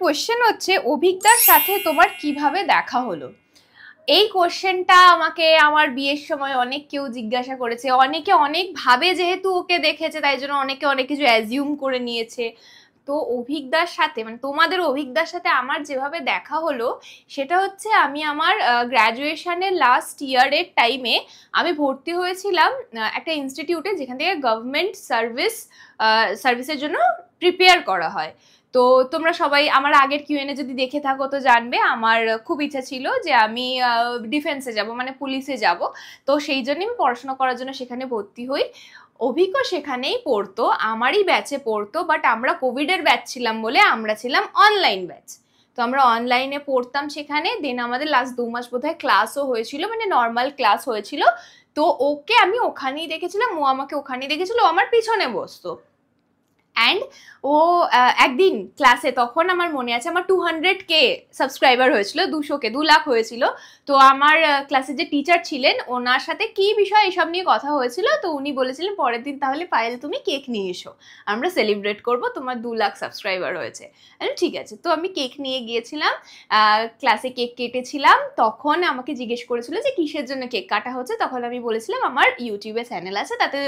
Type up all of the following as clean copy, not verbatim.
Question হচ্ছে অভিজ্ঞতার সাথে তোমার কিভাবে দেখা হলো। এই কোশ্চেনটা আমাকে আমার বিয়ের সময় অনেক কেউ জিজ্ঞাসা করেছে, অনেকে অনেক ভাবে, যেহেতু ওকে দেখেছে তাই জন্য অনেকে অনেক কিছু অ্যাজিউম করে নিয়েছে। তো অভিজ্ঞতার সাথে মানে তোমাদের অভিজ্ঞতার সাথে আমার যেভাবে দেখা হলো সেটা হচ্ছে আমি আমার গ্র্যাজুয়েশনের লাস্ট ইয়ারের টাইমে আমি ভর্তি হয়েছিলাম একটা ইনস্টিটিউটে, যেখান থেকে গভর্নমেন্ট সার্ভিসের জন্য প্রিপেয়ার করা হয়। তো তোমরা সবাই আমার আগের কিউএনএ যদি দেখে থাকো তো জানবে আমার খুব ইচ্ছা ছিল যে আমি ডিফেন্সে যাব, মানে পুলিশে যাব। তো সেই জন্য আমি পড়াশোনা করার জন্য সেখানে ভর্তি হই। অভিজ্ঞ সেখানেই পড়তো, আমারই ব্যাচে পড়তো, বাট আমরা কোভিডের ব্যাচ ছিলাম বলে আমরা ছিলাম অনলাইন ব্যাচ। তো আমরা অনলাইনে পড়তাম সেখানে। দেন আমাদের লাস্ট 2 মাস বোধহয় ক্লাসও হয়েছিল, মানে নর্মাল ক্লাস হয়েছিল। তো ওকে আমি ওখানেই দেখেছিলাম, ও আমাকে ওখানেই দেখেছিল, ও আমার পিছনে বসতো। অ্যান্ড ও একদিন ক্লাসে, তখন আমার মনে আছে আমার 200K সাবস্ক্রাইবার হয়েছিল, 200K 2 লাখ হয়েছিল। তো আমার ক্লাসে যে টিচার ছিলেন ওনার সাথে কি বিষয় এসব নিয়ে কথা হয়েছিল, তো উনি বলেছিলেন পরের দিন তাহলে পায়েল তুমি কেক নিয়ে এসো, আমরা সেলিব্রেট করব, তোমার 2 লাখ সাবস্ক্রাইবার হয়েছে। ঠিক আছে, তো আমি কেক নিয়ে গিয়েছিলাম, ক্লাসে কেক কেটেছিলাম। তখন আমাকে জিজ্ঞেস করেছিল যে কিসের জন্য কেক কাটা হচ্ছে, তখন আমি বলেছিলাম আমার ইউটিউবে চ্যানেল আছে, তাতে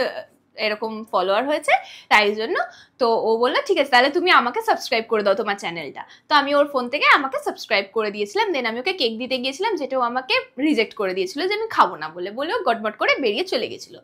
এরকম ফলোয়ার হয়েছে তাই জন্য। তো ও বললো ঠিক আছে তাহলে তুমি আমাকে সাবস্ক্রাইব করে দাও তোমার চ্যানেলটা। তো আমি ওর ফোন থেকে আমাকে সাবস্ক্রাইব করে দিয়েছিলাম। দেন আমি ওকে কেক দিতে গিয়েছিলাম, যেটা ও আমাকে রিজেক্ট করে দিয়েছিল যে আমি খাবো না বলে ও গটমট করে বেরিয়ে চলে গেছিল।